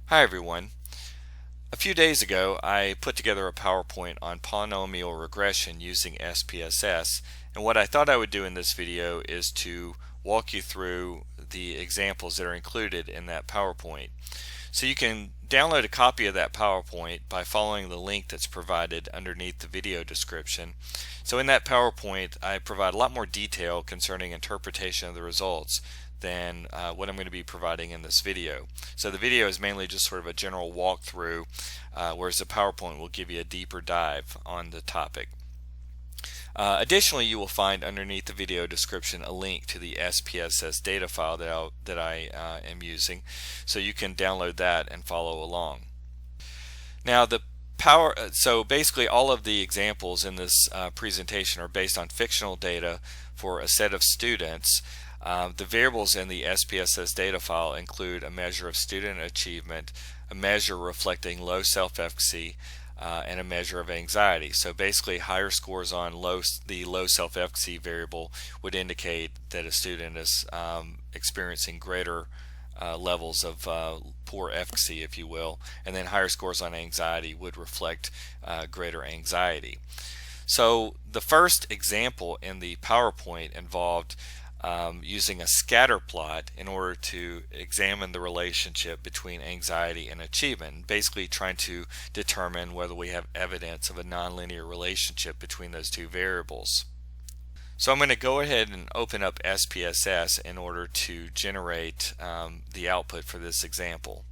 Hi everyone. A few days ago I put together a PowerPoint on polynomial regression using SPSS, and what I thought I would do in this video is to walk you through the examples that are included in that PowerPoint. So you can download a copy of that PowerPoint by following the link that's provided underneath the video description. So in that PowerPoint I provide a lot more detail concerning interpretation of the results than what I'm going to be providing in this video. So the video is mainly just sort of a general walkthrough, whereas the PowerPoint will give you a deeper dive on the topic. Additionally, you will find underneath the video description a link to the SPSS data file that I am using, so you can download that and follow along. Now so basically all of the examples in this presentation are based on fictional data for a set of students. The variables in the SPSS data file include a measure of student achievement, a measure reflecting low self-efficacy, and a measure of anxiety. So basically higher scores on the low self-efficacy variable would indicate that a student is experiencing greater levels of poor efficacy, if you will, and then higher scores on anxiety would reflect greater anxiety. So the first example in the PowerPoint involved using a scatter plot in order to examine the relationship between anxiety and achievement, basically trying to determine whether we have evidence of a nonlinear relationship between those two variables. So I'm going to go ahead and open up SPSS in order to generate the output for this example.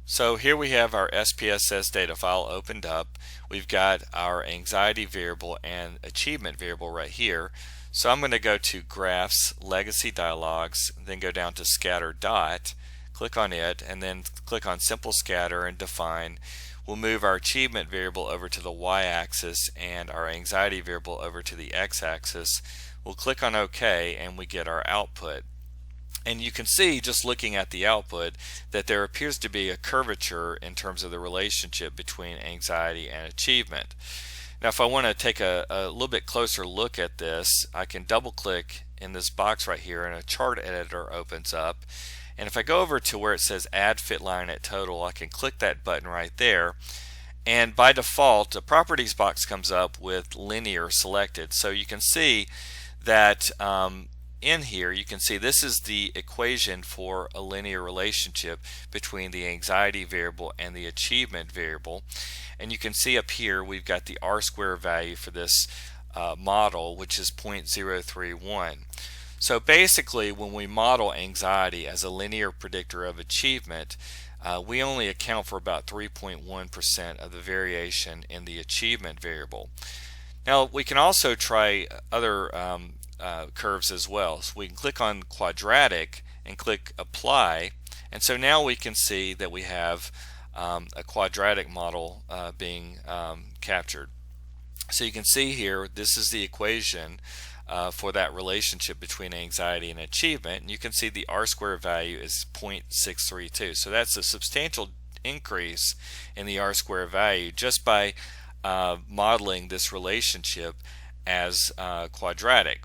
So here we have our SPSS data file opened up. We've got our anxiety variable and achievement variable right here. So I'm going to go to Graphs, Legacy Dialogs, then go down to Scatter Dot, click on it, and then click on Simple Scatter and Define. We'll move our achievement variable over to the y-axis and our anxiety variable over to the x-axis. We'll click on OK and we get our output. And you can see, just looking at the output, that there appears to be a curvature in terms of the relationship between anxiety and achievement. Now if I want to take a little bit closer look at this, I can double click in this box right here and a chart editor opens up. And if I go over to where it says Add Fit Line at Total, I can click that button right there. And by default, the Properties box comes up with Linear selected. So you can see that in here you can see this is the equation for a linear relationship between the anxiety variable and the achievement variable, and you can see up here we've got the R-square value for this model, which is 0.031. So basically when we model anxiety as a linear predictor of achievement, we only account for about 3.1% of the variation in the achievement variable. Now we can also try other curves as well. So we can click on quadratic and click apply, and so now we can see that we have a quadratic model being captured. So you can see here this is the equation for that relationship between anxiety and achievement, and you can see the R-square value is 0.632. So that's a substantial increase in the R-square value just by modeling this relationship as quadratic.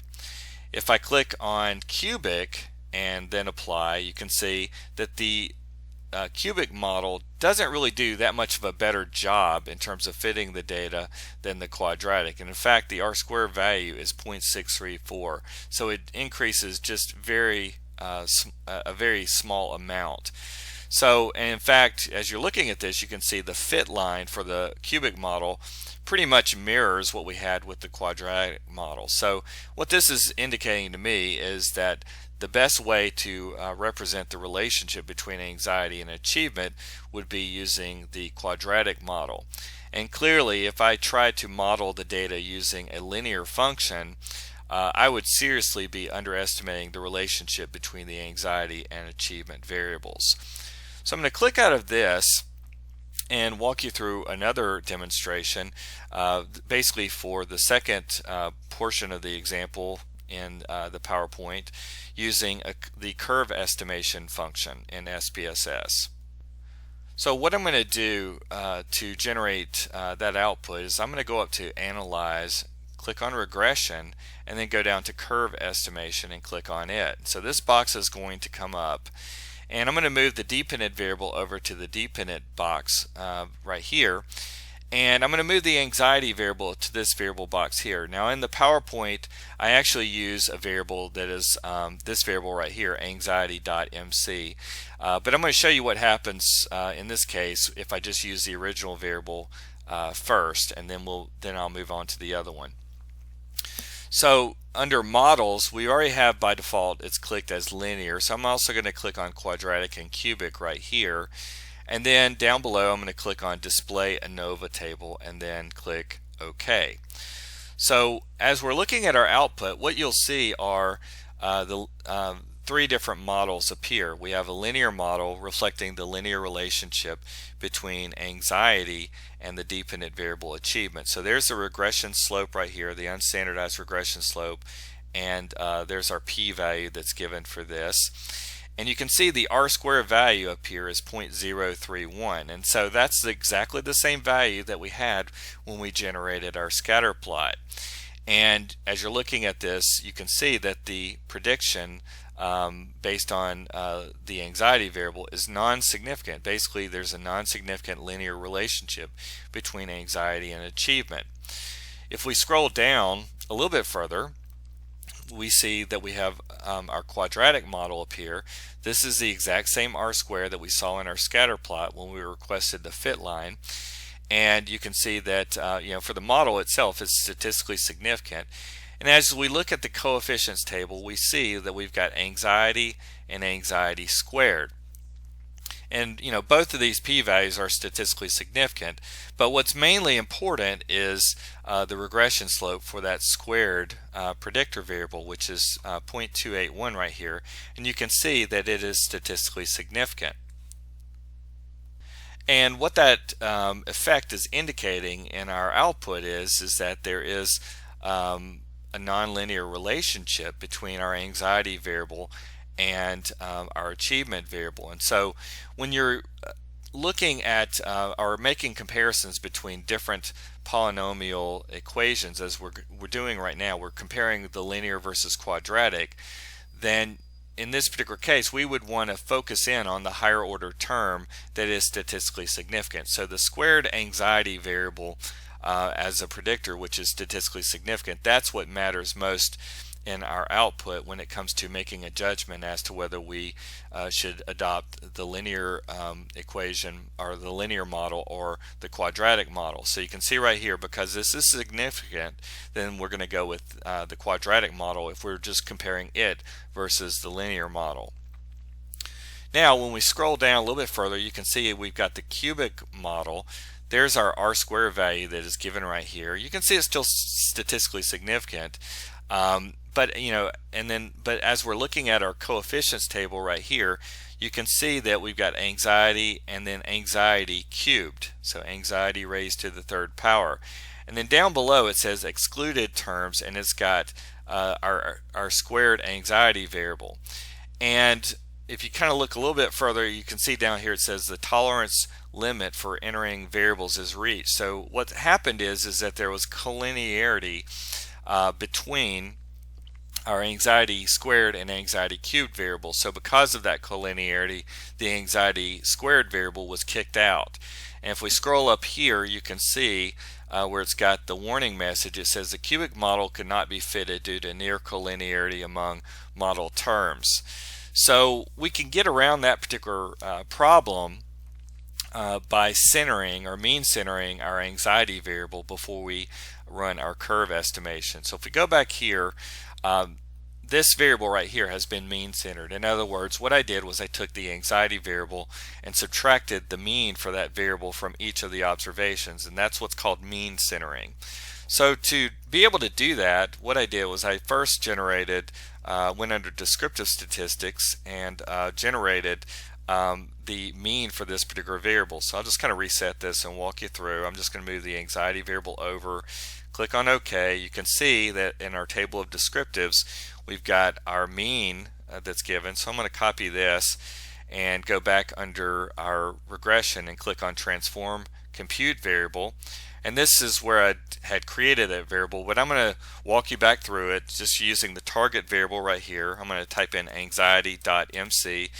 If I click on cubic and then apply, you can see that the cubic model doesn't really do that much of a better job in terms of fitting the data than the quadratic, and in fact the R-square value is 0.634, so it increases just a very small amount. So, and in fact, as you're looking at this, you can see the fit line for the cubic model pretty much mirrors what we had with the quadratic model. So what this is indicating to me is that the best way to represent the relationship between anxiety and achievement would be using the quadratic model. And clearly, if I tried to model the data using a linear function, I would seriously be underestimating the relationship between the anxiety and achievement variables. So I'm going to click out of this and walk you through another demonstration, basically for the second portion of the example in the PowerPoint, using the curve estimation function in SPSS. So what I'm going to do to generate that output is I'm going to go up to Analyze, click on Regression, and then go down to Curve Estimation and click on it. So this box is going to come up, And I'm going to move the dependent variable over to the dependent box right here. And I'm going to move the anxiety variable to this variable box here. Now in the PowerPoint, I actually use a variable that is this variable right here, anxiety.mc. But I'm going to show you what happens in this case if I just use the original variable first, and then I'll move on to the other one. So under models, we already have by default it's clicked as linear. So I'm also going to click on quadratic and cubic right here. And then down below, I'm going to click on Display ANOVA Table and then click OK. So as we're looking at our output, what you'll see are the three different models appear. We have a linear model reflecting the linear relationship between anxiety and the dependent variable achievement. So there's the regression slope right here, the unstandardized regression slope, and there's our p-value that's given for this. And you can see the r-squared value up here is 0.031, and so that's exactly the same value that we had when we generated our scatter plot. And as you're looking at this, you can see that the prediction based on the anxiety variable is non-significant. Basically, there's a non-significant linear relationship between anxiety and achievement. If we scroll down a little bit further, we see that we have our quadratic model up here. This is the exact same r-squared that we saw in our scatter plot when we requested the fit line. And you can see that for the model itself, it's statistically significant. And as we look at the coefficients table, we see that we've got anxiety and anxiety squared. And both of these p-values are statistically significant, but what's mainly important is the regression slope for that squared predictor variable, which is 0.281 right here, and you can see that it is statistically significant. And what that effect is indicating in our output is that there is a nonlinear relationship between our anxiety variable and our achievement variable. And so when you're looking at or making comparisons between different polynomial equations, as we're doing right now, we're comparing the linear versus quadratic, then in this particular case we would want to focus in on the higher order term that is statistically significant. So the squared anxiety variable as a predictor, which is statistically significant, that's what matters most in our output when it comes to making a judgment as to whether we should adopt the linear equation or the linear model or the quadratic model. So you can see right here, because this is significant, then we're going to go with the quadratic model if we're just comparing it versus the linear model. Now when we scroll down a little bit further, you can see we've got the cubic model. There's our r-squared value that is given right here. You can see it's still statistically significant. But as we're looking at our coefficients table right here, you can see that we've got anxiety and then anxiety cubed, so anxiety raised to the third power. And then down below it says excluded terms, and it's got our squared anxiety variable. And if you kind of look a little bit further, you can see down here it says the tolerance limit for entering variables is reached. So what happened is that there was collinearity between our anxiety squared and anxiety cubed variables. So because of that collinearity, the anxiety squared variable was kicked out. And if we scroll up here, you can see where it's got the warning message. It says the cubic model could not be fitted due to near collinearity among model terms. So we can get around that particular problem by centering or mean centering our anxiety variable before we run our curve estimation. So if we go back here, this variable right here has been mean centered. In other words, what I did was I took the anxiety variable and subtracted the mean for that variable from each of the observations, and that's what's called mean centering. So to be able to do that, what I did was I first generated, went under descriptive statistics and generated the mean for this particular variable. So I'll just kind of reset this and walk you through. I'm just going to move the anxiety variable over, click on OK. You can see that in our table of descriptives we've got our mean that's given. So I'm going to copy this and go back under our regression and click on transform compute variable. And this is where I had created that variable, but I'm going to walk you back through it just using the target variable right here. I'm going to type in anxiety.mc,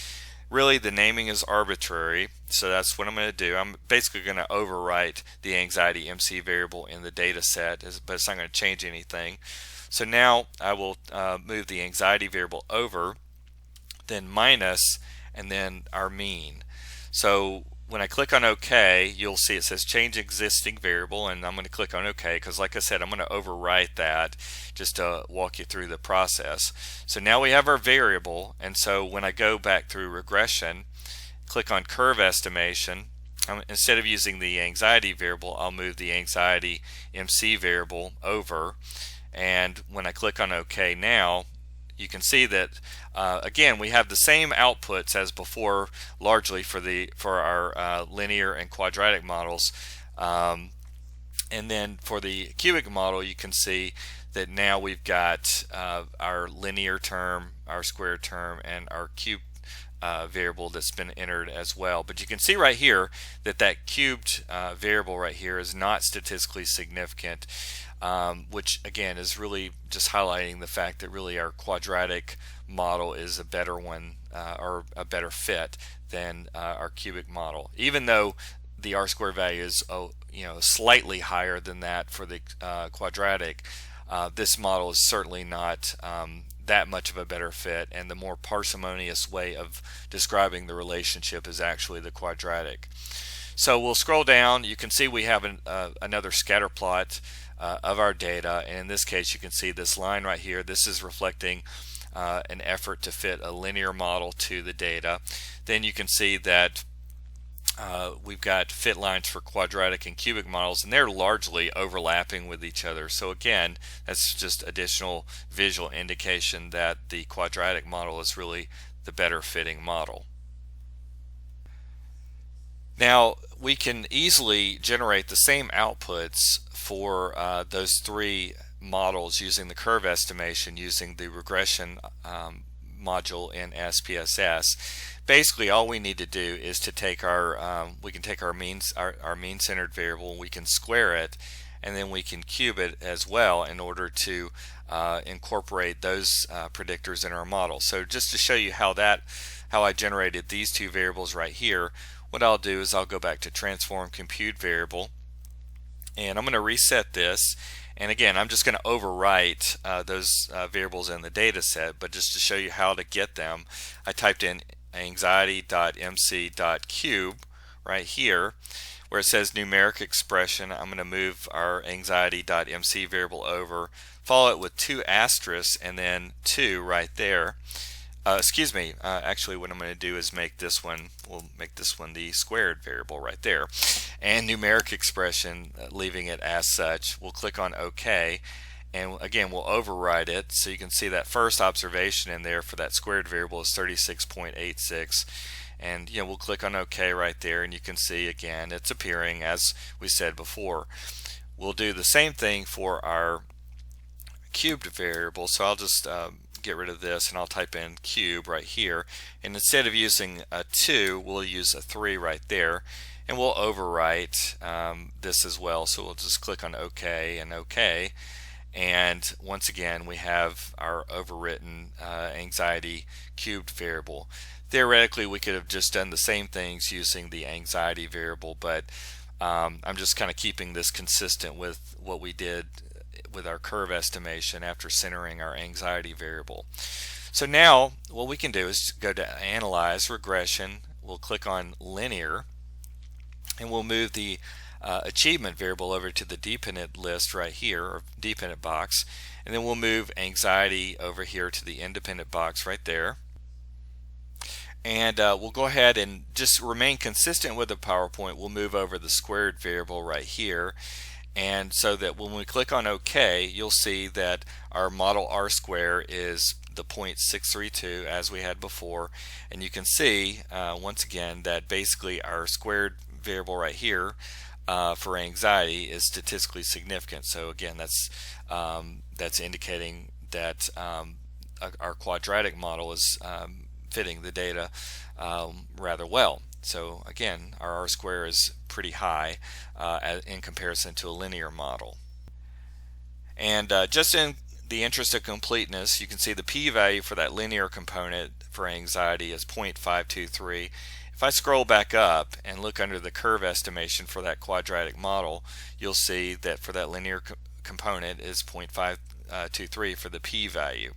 Really, the naming is arbitrary, so that's what I'm going to do. I'm basically going to overwrite the anxiety MC variable in the data set, but it's not going to change anything. So now I will move the anxiety variable over, then minus, and then our mean. So when I click on OK, you'll see it says change existing variable, and I'm going to click on OK because, like I said, I'm going to overwrite that just to walk you through the process. So now we have our variable, and so when I go back through regression, click on curve estimation, instead of using the anxiety variable, I'll move the anxiety MC variable over, and when I click on OK now, you can see that again we have the same outputs as before, largely for our linear and quadratic models, and then for the cubic model you can see that now we've got our linear term, our square term, and our cube variable that's been entered as well. But you can see right here that that cubed variable right here is not statistically significant, which again is really just highlighting the fact that really our quadratic model is a better one, or a better fit than our cubic model, even though the r-squared value is slightly higher than that for the quadratic. This model is certainly not that much of a better fit, and the more parsimonious way of describing the relationship is actually the quadratic. So we'll scroll down. You can see we have another scatter plot of our data, and in this case you can see this line right here. This is reflecting an effort to fit a linear model to the data. Then you can see that we've got fit lines for quadratic and cubic models, and they're largely overlapping with each other. So again, that's just additional visual indication that the quadratic model is really the better fitting model. Now we can easily generate the same outputs for those three models using the curve estimation, using the regression module in SPSS. Basically, all we need to do is to take our we can take our mean centered variable, and we can square it, and then we can cube it as well in order to incorporate those predictors in our model. So just to show you how I generated these two variables right here, what I'll do is I'll go back to transform compute variable, and I'm going to reset this. And again, I'm just going to overwrite those variables in the data set, but just to show you how to get them, I typed in anxiety.mc.cube right here where it says numeric expression. I'm going to move our anxiety.mc variable over, follow it with 2 asterisks, and then 2 right there. Actually what I'm going to do is we'll make this one the squared variable right there, and numeric expression, leaving it as such. We'll click on OK, and again we'll override it, so you can see that first observation in there for that squared variable is 36.86, and we'll click on OK right there, and you can see again it's appearing as we said before. We'll do the same thing for our cubed variable, so I'll just get rid of this and I'll type in cube right here, and instead of using a 2 we'll use a 3 right there, and we'll overwrite this as well. So we'll just click on OK and OK, and once again we have our overwritten anxiety cubed variable. Theoretically we could have just done the same things using the anxiety variable, but I'm just kind of keeping this consistent with what we did with our curve estimation after centering our anxiety variable. So now what we can do is go to Analyze, Regression, we'll click on Linear, and we'll move the achievement variable over to the dependent list right here, or dependent box, and then we'll move anxiety over here to the independent box right there. And we'll go ahead and just remain consistent with the PowerPoint. We'll move over the squared variable right here, and so that when we click on OK, you'll see that our model R-square is the 0.632 as we had before, and you can see once again that basically our squared variable right here for anxiety is statistically significant. So again, that's indicating that our quadratic model is fitting the data rather well. So again, our R-square is pretty high in comparison to a linear model. And just in the interest of completeness, you can see the p-value for that linear component for anxiety is 0.523. If I scroll back up and look under the curve estimation for that quadratic model, you'll see that for that linear component is 0.523 for the p-value.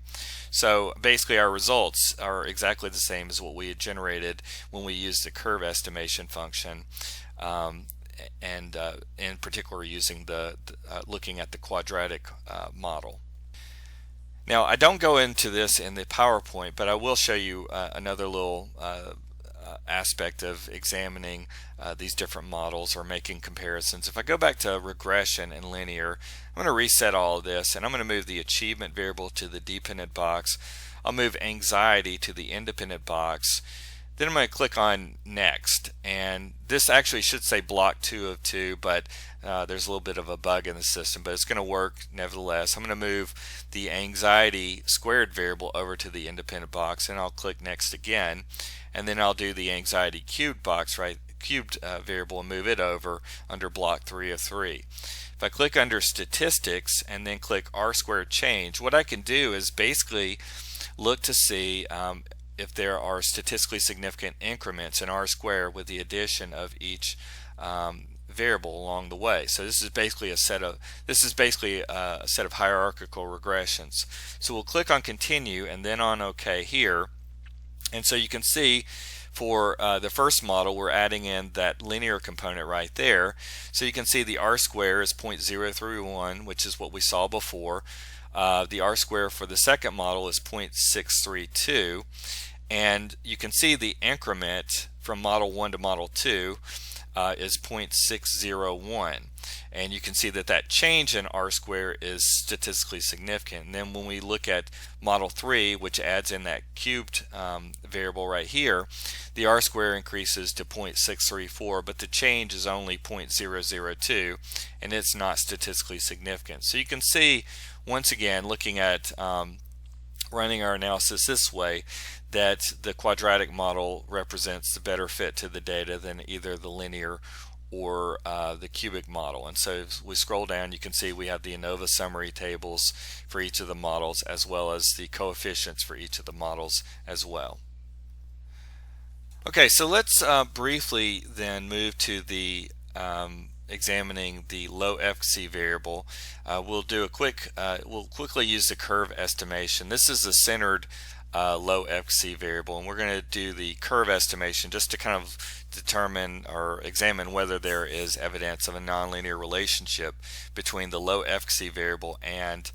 So basically our results are exactly the same as what we had generated when we used the curve estimation function, and in particular using looking at the quadratic model. Now, I don't go into this in the PowerPoint, but I will show you another little aspect of examining these different models or making comparisons. If I go back to regression and linear, I'm going to reset all of this, and I'm going to move the achievement variable to the dependent box. I'll move anxiety to the independent box. Then I'm going to click on next, and this actually should say block 2 of 2, but there's a little bit of a bug in the system, but it's going to work nevertheless. I'm going to move the anxiety squared variable over to the independent box, and I'll click next again, and then I'll do the anxiety cubed box, cubed variable, and move it over under block 3 of 3. If I click under statistics and then click R squared change, what I can do is basically look to see if there are statistically significant increments in R squared with the addition of each variable along the way. So this is basically a set of hierarchical regressions. So we'll click on continue and then on OK here, and so you can see for the first model we're adding in that linear component right there. So you can see the R square is 0.031, which is what we saw before. The R square for the second model is 0.632, and you can see the increment from model 1 to model 2 is 0.601, and you can see that that change in R square is statistically significant. And then when we look at model 3, which adds in that cubed variable right here, the R square increases to 0.634, but the change is only 0.002, and it's not statistically significant. So you can see, once again, looking at running our analysis this way, that the quadratic model represents the better fit to the data than either the linear or the cubic model. And so if we scroll down, you can see we have the ANOVA summary tables for each of the models, as well as the coefficients for each of the models as well. Okay, so let's briefly then move to the examining the low efficacy variable. We'll quickly use the curve estimation. This is the centered low efficacy variable, and we're going to do the curve estimation just to kind of determine or examine whether there is evidence of a nonlinear relationship between the low efficacy variable and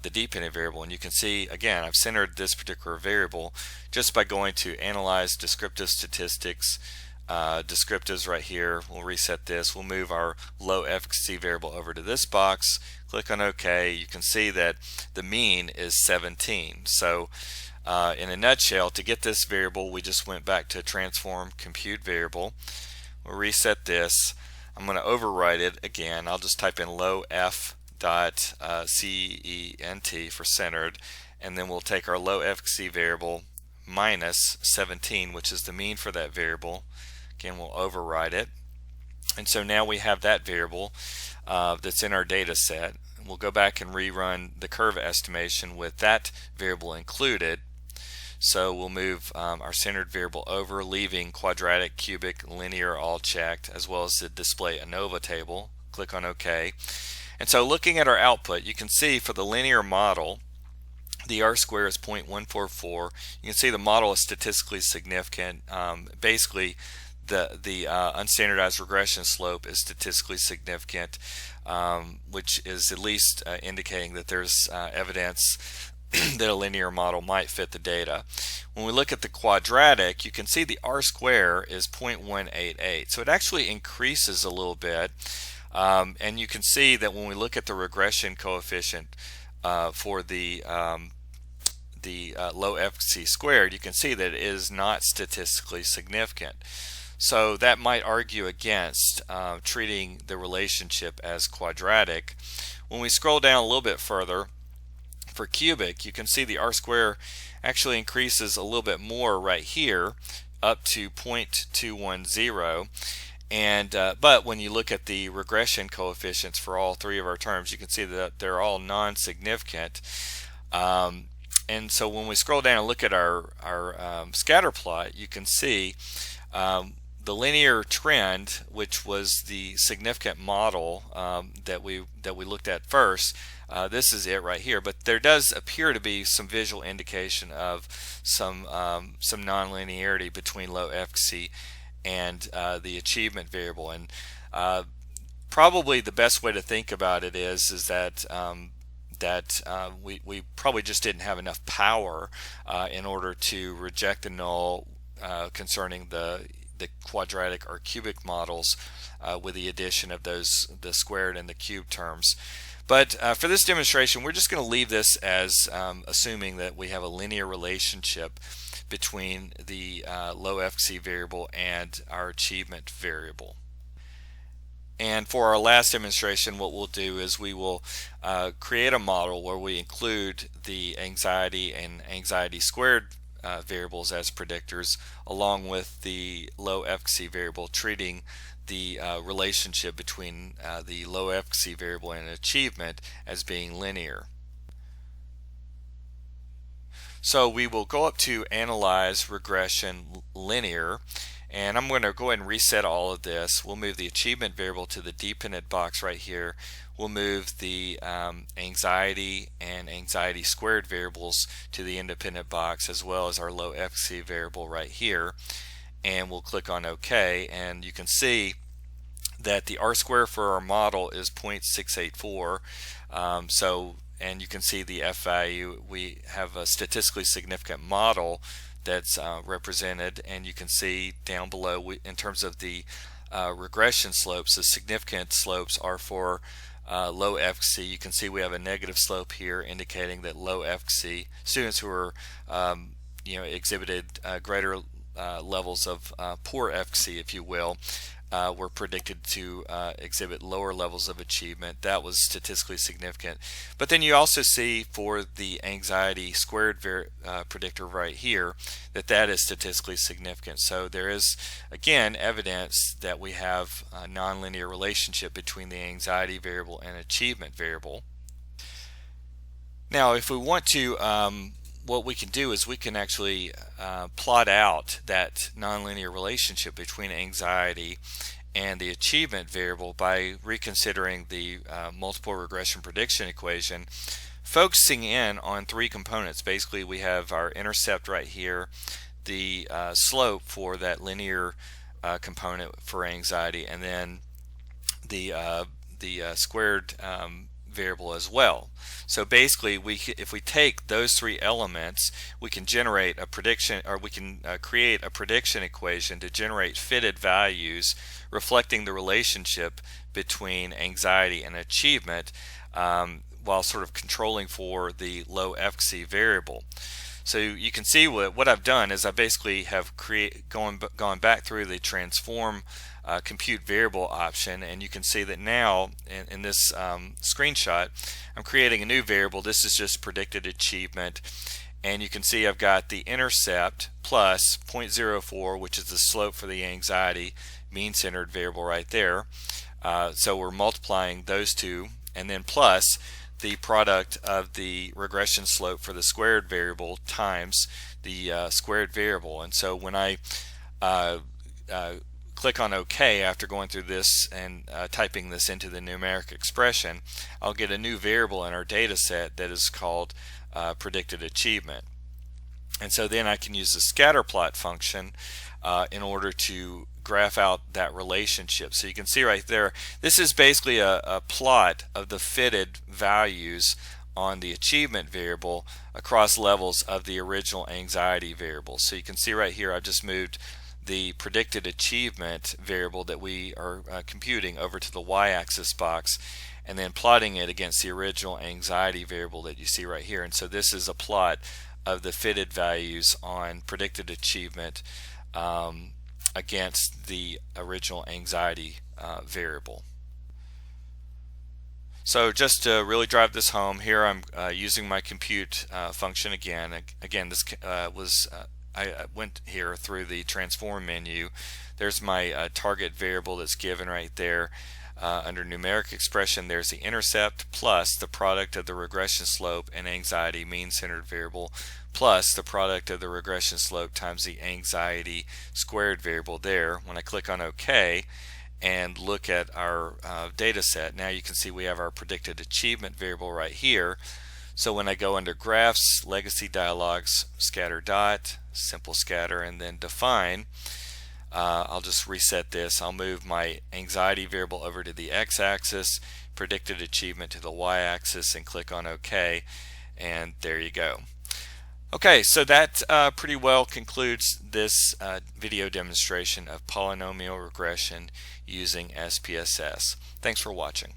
the dependent variable. And you can see, again, I've centered this particular variable just by going to Analyze Descriptive Statistics, Descriptives right here. We'll reset this. We'll move our low efficacy variable over to this box, click on OK. You can see that the mean is 17. So in a nutshell, to get this variable, we just went back to transform compute variable. We'll reset this. I'm going to overwrite it again. I'll just type in low f dot cent for centered, and then we'll take our low efficacy variable minus 17, which is the mean for that variable. Again, we'll overwrite it, and so now we have that variable that's in our data set. We'll go back and rerun the curve estimation with that variable included. So we'll move our centered variable over, leaving quadratic, cubic, linear all checked, as well as the display ANOVA table. Click on OK. And so looking at our output, you can see for the linear model, the R square is 0.144. You can see the model is statistically significant. Basically, the unstandardized regression slope is statistically significant, which is at least indicating that there's evidence that a linear model might fit the data. When we look at the quadratic, you can see the R square is 0.188, so it actually increases a little bit, and you can see that when we look at the regression coefficient for the low efficacy squared, you can see that it is not statistically significant. So that might argue against treating the relationship as quadratic. When we scroll down a little bit further, for cubic, you can see the R square actually increases a little bit more right here, up to 0.210, And but when you look at the regression coefficients for all three of our terms, you can see that they're all non-significant. And so when we scroll down and look at our scatter plot, you can see the linear trend, which was the significant model that we looked at first. This is it right here, but there does appear to be some visual indication of some nonlinearity between low efficacy and the achievement variable. And probably the best way to think about it is that we probably just didn't have enough power in order to reject the null concerning the quadratic or cubic models with the addition of the squared and the cubed terms. But for this demonstration, we're just going to leave this as assuming that we have a linear relationship between the low efficacy variable and our achievement variable. And for our last demonstration, what we'll do is we will create a model where we include the anxiety and anxiety squared variables as predictors, along with the low efficacy variable, treating the relationship between the low efficacy variable and achievement as being linear. So we will go up to Analyze Regression Linear, and I'm going to go ahead and reset all of this. We'll move the achievement variable to the dependent box right here. We'll move the anxiety and anxiety squared variables to the independent box, as well as our low efficacy variable right here. And we'll click on OK, and you can see that the R-square for our model is 0.684. And you can see the F value. We have a statistically significant model that's represented, and you can see down below in terms of the regression slopes, the significant slopes are for low efficacy. You can see we have a negative slope here indicating that low efficacy students who are exhibited greater levels of poor efficacy, if you will, were predicted to exhibit lower levels of achievement. That was statistically significant. But then you also see for the anxiety squared predictor right here that is statistically significant. So there is again evidence that we have a nonlinear relationship between the anxiety variable and achievement variable. Now if we want to what we can do is we can actually plot out that nonlinear relationship between anxiety and the achievement variable by reconsidering the multiple regression prediction equation, focusing in on three components. Basically, we have our intercept right here, the slope for that linear component for anxiety, and then the squared variable as well. So basically, if we take those three elements, we can generate a prediction, or we can create a prediction equation to generate fitted values reflecting the relationship between anxiety and achievement, while sort of controlling for the low efficacy variable. So you can see what I've done is I basically have gone back through the transform compute variable option, and you can see that now in this screenshot I'm creating a new variable. This is just predicted achievement, and you can see I've got the intercept plus 0.04, which is the slope for the anxiety mean-centered variable right there. So we're multiplying those two, and then plus the product of the regression slope for the squared variable times the squared variable. And so when I click on OK after going through this and typing this into the numeric expression, I'll get a new variable in our data set that is called predicted achievement. And so then I can use the scatter plot function in order to graph out that relationship. So you can see right there, this is basically a plot of the fitted values on the achievement variable across levels of the original anxiety variable. So you can see right here I've just moved the predicted achievement variable that we are computing over to the y-axis box, and then plotting it against the original anxiety variable that you see right here. And so this is a plot of the fitted values on predicted achievement against the original anxiety variable. So just to really drive this home, here I'm using my compute function again. Again, this was I went here through the transform menu. There's my target variable that's given right there. Under numeric expression, there's the intercept plus the product of the regression slope and anxiety mean-centered variable plus the product of the regression slope times the anxiety squared variable there. When I click on OK and look at our data set, now you can see we have our predicted achievement variable right here. So when I go under graphs, legacy dialogues, scatter dot, simple scatter, and then define, I'll just reset this. I'll move my anxiety variable over to the x-axis, predicted achievement to the y-axis, and click on OK, and there you go. Okay, so that pretty well concludes this video demonstration of polynomial regression using SPSS. Thanks for watching.